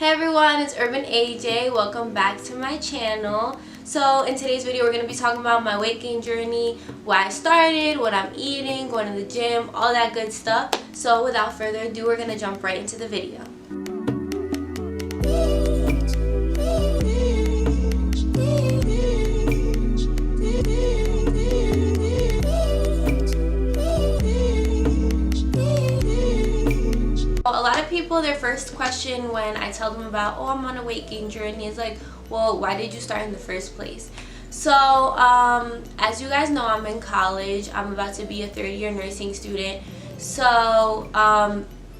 Hey everyone, it's UrbanAJ. Welcome back to my channel. So in today's video, we're going to be talking about my weight gain journey, why I started, what I'm eating, going to the gym, all that good stuff. So without further ado, we're going to jump right into the video. A lot of people, their first question when I tell them about, oh, I'm on a weight gain journey is like, well, why did you start in the first place? So as you guys know, I'm in college. I'm about to be a third-year nursing student. So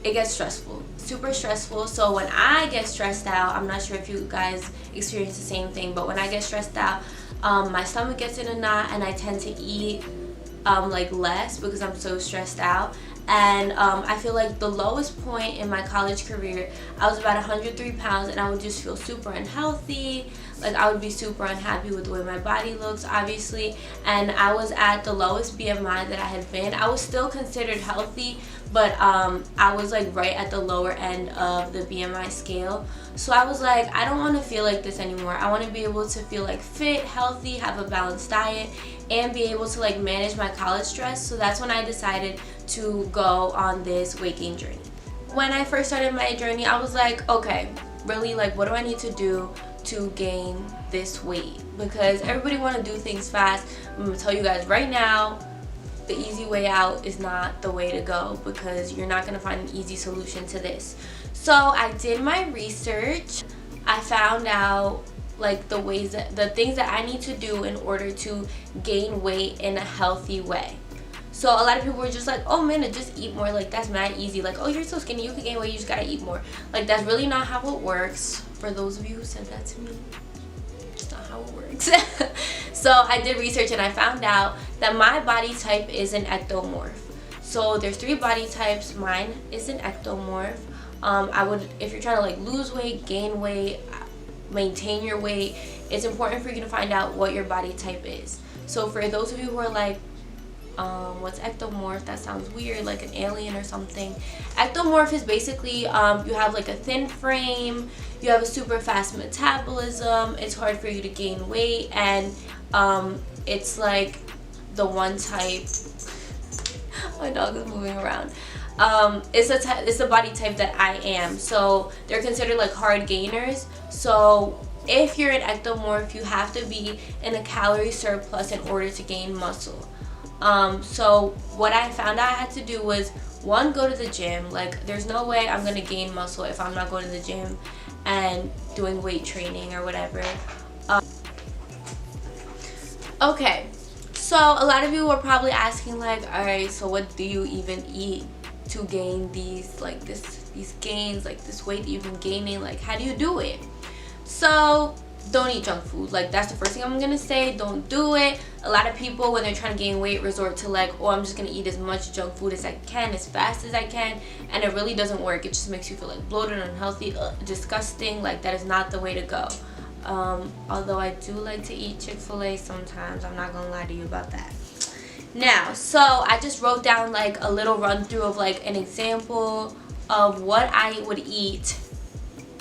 it gets stressful, super stressful. So when I get stressed out, I'm not sure if you guys experience the same thing, but when I get stressed out, my stomach gets in a knot and I tend to eat like less because I'm so stressed out. And I feel like the lowest point in my college career, I was about 103 pounds and I would just feel super unhealthy. Like I would be super unhappy with the way my body looks, obviously. And I was at the lowest BMI that I had been. I was still considered healthy, but I was like right at the lower end of the BMI scale. So I was like, I don't want to feel like this anymore. I want to be able to feel like fit, healthy, have a balanced diet, and be able to like manage my college stress. So that's when I decided to go on this weight gain journey. When I first started my journey, I was like, okay, really, like what do I need to do to gain this weight? Because everybody want to do things fast. I'm gonna tell you guys right now, the easy way out is not the way to go, because you're not gonna find an easy solution to this. So I did my research. I found out like the things that I need to do in order to gain weight in a healthy way. So a lot of people were just like, oh man, just eat more. Like that's mad easy. Like, oh, you're so skinny, you can gain weight, you just gotta eat more. Like that's really not how it works. For those of you who said that to me, it's not how it works. So I did research and I found out that my body type is an ectomorph. So there's 3 body types. Mine is an ectomorph. If you're trying to like lose weight, gain weight, maintain your weight, it's important for you to find out what your body type is. So for those of you who are like, what's ectomorph? That sounds weird, like an alien or something. Ectomorph is basically you have like a thin frame, you have a super fast metabolism, it's hard for you to gain weight, and it's like the one type. My dog is moving around. It's a body type that I am. So they're considered like hard gainers. So if you're an ectomorph, you have to be in a calorie surplus in order to gain muscle. So what I found out I had to do was, 1, go to the gym. Like there's no way I'm gonna gain muscle if I'm not going to the gym and doing weight training or whatever. Okay, so a lot of you were probably asking like, alright, so what do you even eat to gain these gains, like this weight that you've been gaining? Like how do you do it? So don't eat junk food. Like that's the first thing I'm gonna say. Don't do it. A lot of people, when they're trying to gain weight, resort to like, oh, I'm just gonna eat as much junk food as I can, as fast as I can, and it really doesn't work. It just makes you feel like bloated, unhealthy, disgusting. Like that is not the way to go. Although I do like to eat Chick-fil-A sometimes, I'm not gonna lie to you about that. Now, so I just wrote down like a little run through of like an example of what I would eat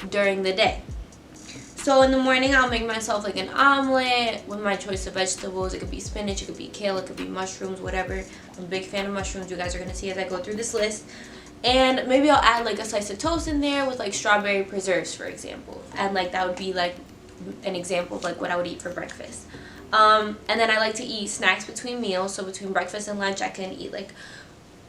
during the day. So in the morning, I'll make myself like an omelet with my choice of vegetables. It could be spinach, it could be kale, it could be mushrooms, whatever. I'm a big fan of mushrooms. You guys are gonna see as I go through this list. And maybe I'll add like a slice of toast in there with like strawberry preserves, for example. And like that would be like an example of like what I would eat for breakfast. And then I like to eat snacks between meals. So between breakfast and lunch, I can eat like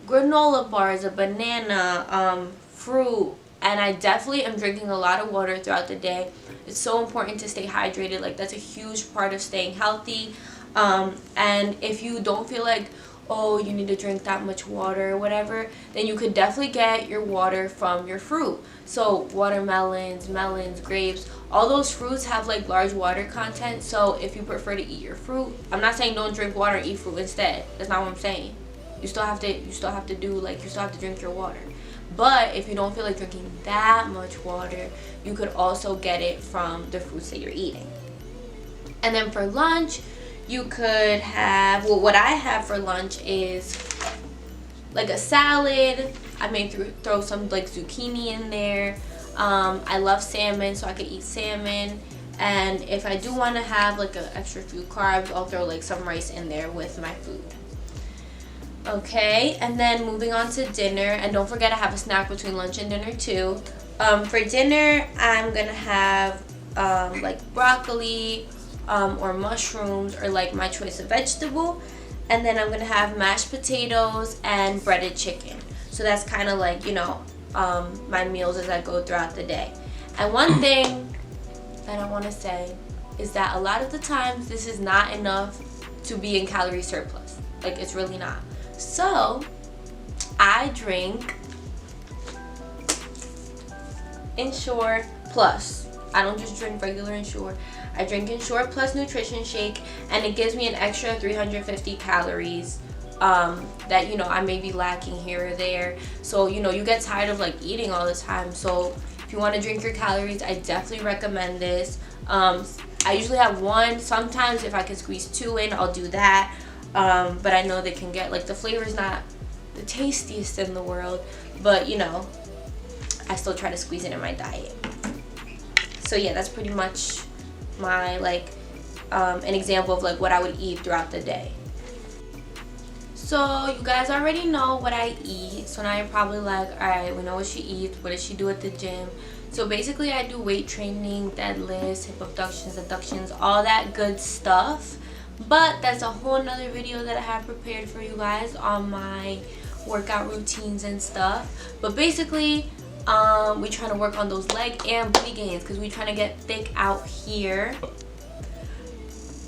granola bars, a banana, fruit. And I definitely am drinking a lot of water throughout the day. It's so important to stay hydrated. Like that's a huge part of staying healthy. And if you don't feel like, oh, you need to drink that much water or whatever, then you could definitely get your water from your fruit. So watermelons, melons, grapes, all those fruits have like large water content. So if you prefer to eat your fruit, I'm not saying don't drink water and eat fruit instead. That's not what I'm saying. You still have to drink your water. But if you don't feel like drinking that much water, you could also get it from the fruits that you're eating. And then for lunch, you could have, well, what I have for lunch is like a salad. I may throw some like zucchini in there. I love salmon, so I could eat salmon. And if I do want to have like an extra few carbs, I'll throw like some rice in there with my food. Okay, and then moving on to dinner, and don't forget I have a snack between lunch and dinner too. For dinner, I'm gonna have like broccoli or mushrooms, or like my choice of vegetable, and then I'm gonna have mashed potatoes and breaded chicken. So that's kind of like, you know, my meals as I go throughout the day. And one thing that I want to say is that a lot of the times this is not enough to be in calorie surplus. Like, it's really not. So I drink Ensure Plus. I don't just drink regular Ensure. I drink Ensure Plus Nutrition Shake, and it gives me an extra 350 calories that, you know, I may be lacking here or there. So, you know, you get tired of like eating all the time. So if you want to drink your calories, I definitely recommend this. I usually have one. Sometimes if I can squeeze two in, I'll do that. But I know they can get, like, the flavor's not the tastiest in the world, but, you know, I still try to squeeze it in my diet. So yeah, that's pretty much my, like, an example of like what I would eat throughout the day. So you guys already know what I eat, so now you're probably like, alright, we know what she eats, what does she do at the gym? So basically I do weight training, deadlifts, hip abductions, adductions, all that good stuff. But that's a whole nother video that I have prepared for you guys on my workout routines and stuff. But basically, we trying to work on those leg and booty gains because we trying to get thick out here.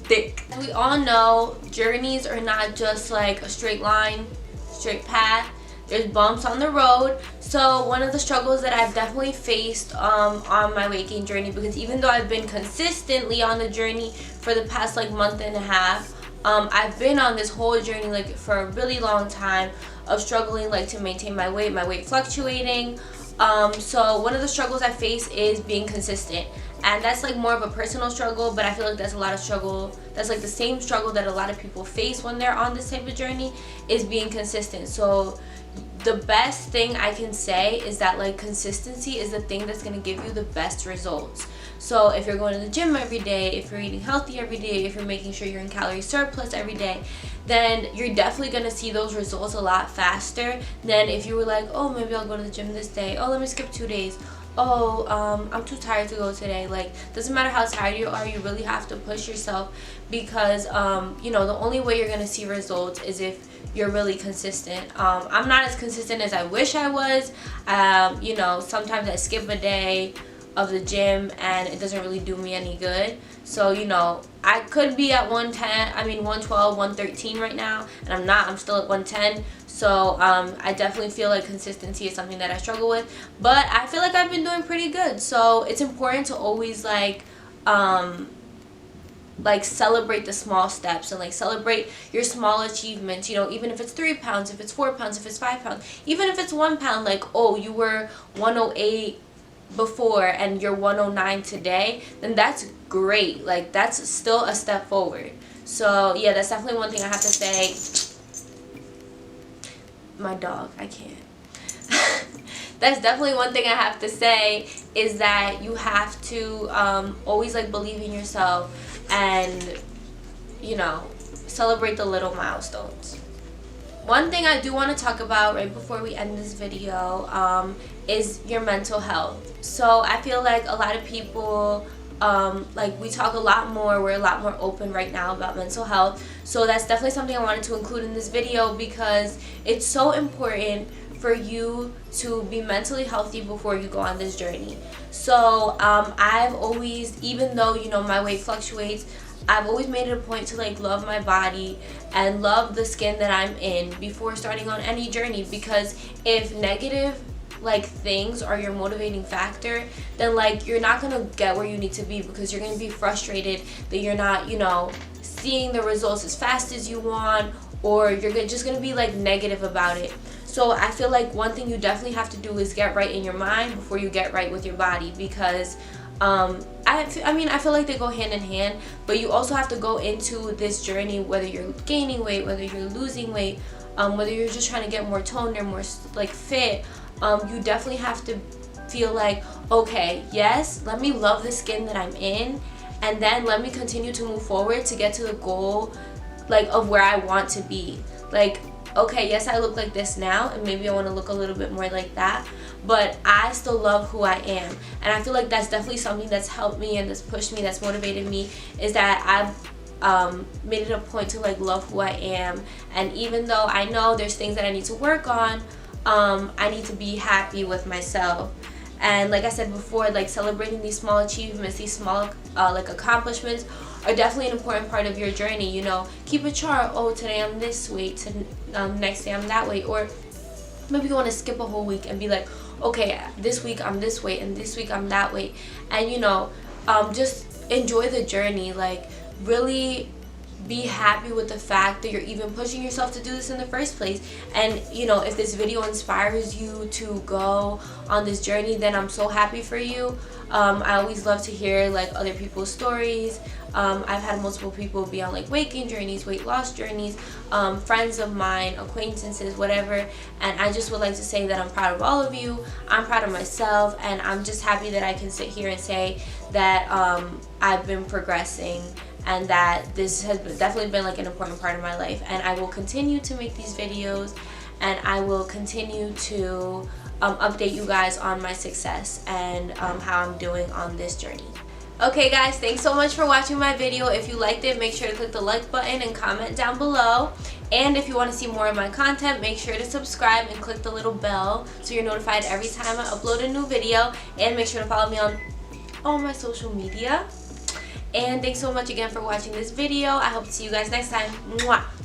Thick. We all know journeys are not just like a straight line, straight path. There's bumps on the road. So one of the struggles that I've definitely faced on my weight gain journey, because even though I've been consistently on the journey for the past like month and a half, I've been on this whole journey like for a really long time of struggling like to maintain my weight fluctuating. So one of the struggles I face is being consistent, and that's like more of a personal struggle, but I feel like that's a lot of struggle, that's like the same struggle that a lot of people face when they're on this type of journey, is being consistent. So the best thing I can say is that like consistency is the thing that's going to give you the best results. So if you're going to the gym every day, if you're eating healthy every day, if you're making sure you're in calorie surplus every day, then you're definitely going to see those results a lot faster than if you were like, oh, maybe I'll go to the gym this day, oh, let me skip 2 days, oh, I'm too tired to go today. Like, doesn't matter how tired you are, you really have to push yourself, because you know, the only way you're going to see results is if you're really consistent. I'm not as consistent as I wish I was. You know, sometimes I skip a day of the gym and it doesn't really do me any good. So, you know, I could be at 112, 113 right now, and I'm not. I'm still at 110. So I definitely feel like consistency is something that I struggle with, but I feel like I've been doing pretty good. So it's important to always like celebrate the small steps and like celebrate your small achievements, you know, even if it's 3 pounds, if it's 4 pounds, if it's 5 pounds, even if it's 1 pound, like, oh, you were 108 before and you're 109 today, then that's great. Like, that's still a step forward. So yeah, that's definitely one thing I have to say. My dog, I can't. That's definitely one thing I have to say, is that you have to always like believe in yourself and, you know, celebrate the little milestones. One thing I do want to talk about right before we end this video is your mental health. So I feel like a lot of people, like, we talk a lot more, we're a lot more open right now about mental health. So that's definitely something I wanted to include in this video, because it's so important for you to be mentally healthy before you go on this journey. So I've always, even though, you know, my weight fluctuates, I've always made it a point to like love my body and love the skin that I'm in before starting on any journey, because if negative like things are your motivating factor, then like you're not gonna get where you need to be, because you're gonna be frustrated that you're not, you know, seeing the results as fast as you want, or you're just gonna be like negative about it. So I feel like one thing you definitely have to do is get right in your mind before you get right with your body, because I mean, I feel like they go hand in hand, but you also have to go into this journey, whether you're gaining weight, whether you're losing weight, whether you're just trying to get more toned or more like fit, you definitely have to feel like, okay, yes, let me love the skin that I'm in, and then let me continue to move forward to get to the goal, like, of where I want to be. Like, okay, yes, I look like this now, and maybe I want to look a little bit more like that, but I still love who I am. And I feel like that's definitely something that's helped me and that's pushed me, that's motivated me, is that I've made it a point to like love who I am. And even though I know there's things that I need to work on, I need to be happy with myself. And like I said before, like celebrating these small achievements, these small like accomplishments are definitely an important part of your journey. You know, keep a chart. Oh, today I'm this weight, next day I'm that weight. Or maybe you want to skip a whole week and be like, okay, this week I'm this weight and this week I'm that weight. And you know, just enjoy the journey. Like, really be happy with the fact that you're even pushing yourself to do this in the first place. And you know, if this video inspires you to go on this journey, then I'm so happy for you. I always love to hear like other people's stories. I've had multiple people be on like weight gain journeys, weight loss journeys, friends of mine, acquaintances, whatever. And I just would like to say that I'm proud of all of you. I'm proud of myself, and I'm just happy that I can sit here and say that I've been progressing, and that this has definitely been like an important part of my life. And I will continue to make these videos, and I will continue to update you guys on my success and how I'm doing on this journey. Okay guys, thanks so much for watching my video. If you liked it, make sure to click the like button and comment down below. And if you want to see more of my content, make sure to subscribe and click the little bell so you're notified every time I upload a new video. And make sure to follow me on all my social media. And thanks so much again for watching this video. I hope to see you guys next time. Mwah!